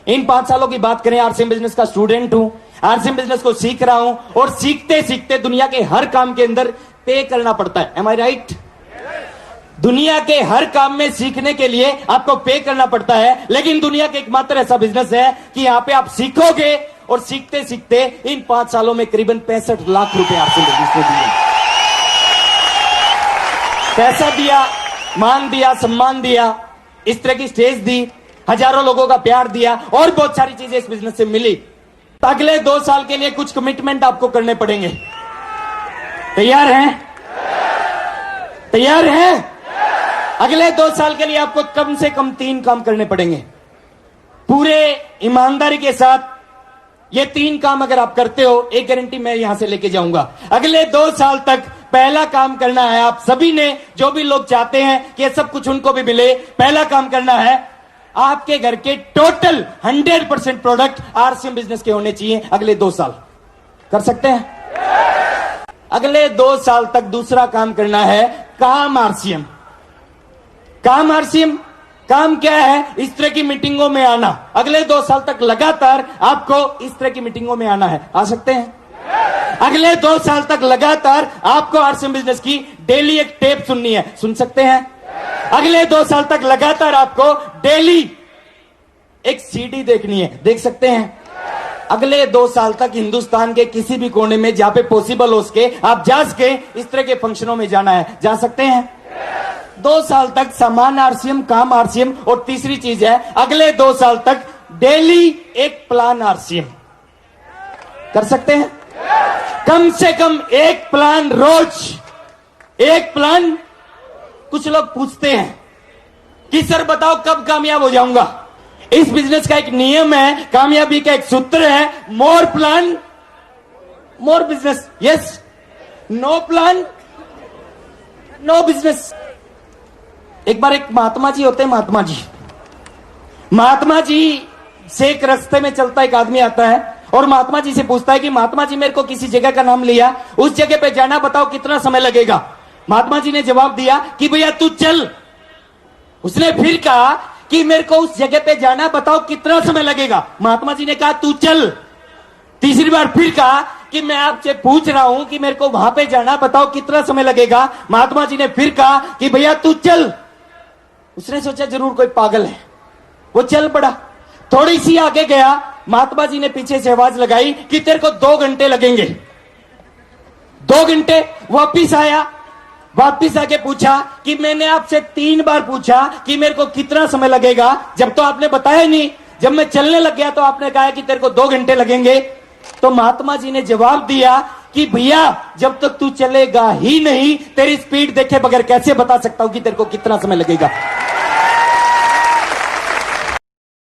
इन 5 सालों की बात करें, आरसीएम बिजनेस का स्टूडेंट हूं, आरसीएम बिजनेस को सीख रहा हूं और सीखते सीखते दुनिया के हर काम के अंदर पे करना पड़ता है। एम आई राइट? दुनिया के हर काम में सीखने के लिए आपको पे करना पड़ता है, लेकिन दुनिया के एकमात्र ऐसा बिजनेस है कि यहां पे आप सीखोगे और सीखते सीखते इन 5 सालों में करीबन 65 लाख रुपए आरसीएम बिजनेस को दिए। पैसा दिया, मान दिया, सम्मान दिया, इस तरह की स्टेज दी, हजारों लोगों का प्यार दिया और बहुत सारी चीजें इस बिजनेस से मिली। तो अगले 2 साल के लिए कुछ कमिटमेंट आपको करने पड़ेंगे। तैयार हैं? तैयार हैं? अगले 2 साल के लिए आपको कम से कम 3 काम करने पड़ेंगे। पूरे ईमानदारी के साथ ये 3 काम अगर आप करते हो, एक गारंटी मैं यहां से लेके जाऊंगा। अगले 2 साल तक पहला काम करना है, आप सभी ने, जो भी लोग चाहते हैं कि सब कुछ उनको भी मिले, पहला काम करना है, आपके घर के टोटल 100% प्रोडक्ट आरसीएम बिजनेस के होने चाहिए अगले 2 साल। कर सकते हैं? अगले 2 साल तक दूसरा काम करना है, काम आरसीएम। काम आरसीएम काम क्या है? इस तरह की मीटिंगों में आना। अगले 2 साल तक लगातार आपको इस तरह की मीटिंगों में आना है। आ सकते हैं? अगले 2 साल तक लगातार आपको आरसीएम बिजनेस की डेली एक टेप सुननी है। सुन सकते हैं? अगले 2 साल तक लगातार आपको डेली एक सीडी देखनी है। देख सकते हैं? अगले 2 साल तक हिंदुस्तान के किसी भी कोने में जहां पे पॉसिबल हो सके, आप जा सके, इस तरह के फंक्शनों में जाना है। जा सकते हैं? 2 साल तक सामान आरसीएम, काम आरसीएम और तीसरी चीज है, अगले 2 साल तक डेली एक प्लान आरसीएम। कर सकते हैं? कम से कम एक प्लान रोज, एक प्लान। कुछ लोग पूछते हैं कि सर बताओ कब कामयाब हो जाऊंगा। इस बिजनेस का एक नियम है, कामयाबी का एक सूत्र है, more plan more business. Yes, no plan no business. एक बार एक महात्मा जी होते हैं, महात्मा जी से एक रास्ते में चलता एक आदमी आता है और महात्मा जी से पूछता है कि महात्मा जी, मेरे को किसी जगह का नाम लिया, उस जगह पे जाना, बताओ कितना समय लगेगा। महात्मा जी ने जवाब दिया कि भैया तू चल। उसने फिर कहा कि मेरे को उस जगह पे जाना, बताओ कितना समय लगेगा। महात्मा जी ने कहा तू चल। तीसरी बार फिर कहा कि मैं आपसे पूछ रहा हूं कि मेरे को वहां पे जाना, बताओ कितना समय लगेगा। महात्मा जी ने फिर कहा कि भैया तू चल। उसने सोचा जरूर कोई पागल है, वो चल पड़ा। थोड़ी सी आगे गया, महात्मा जी ने पीछे से आवाज लगाई कि तेरे को 2 घंटे लगेंगे। 2 घंटे। वापिस आया, वापिस आके पूछा कि मैंने आपसे 3 बार पूछा कि मेरे को कितना समय लगेगा, जब तो आपने बताया नहीं। जब मैं चलने लग गया तो आपने कहा कि तेरे को 2 घंटे लगेंगे। तो महात्मा जी ने जवाब दिया कि भैया जब तक तू चलेगा ही नहीं, तेरी स्पीड देखे बगैर कैसे बता सकता हूं कि तेरे को कितना समय लगेगा।